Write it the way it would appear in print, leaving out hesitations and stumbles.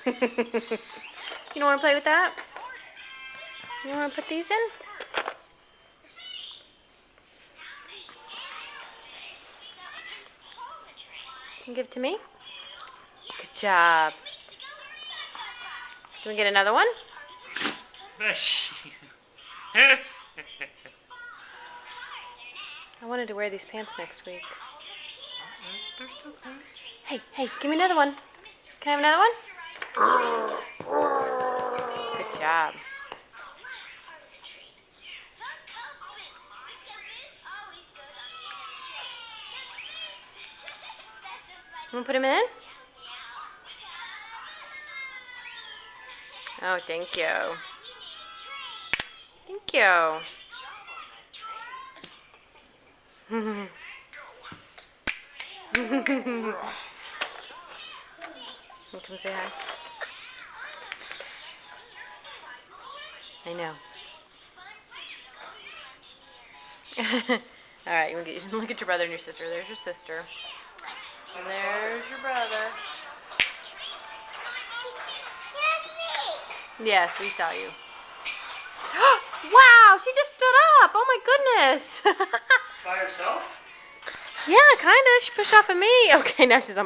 You don't want to play with that? You want to put these in? And give it to me? Good job. Can we get another one? I wanted to wear these pants next week. They're still clean. Hey, give me another one. Can I have another one? Good job. You want to put him in? Oh, thank you. Thank you. Come say hi. I know. All right, look at your brother and your sister. There's your sister. And there's your brother. Yes, we saw you. Wow, she just stood up. Oh my goodness. By herself? Yeah, kind of. She pushed off of me. Okay, now she's on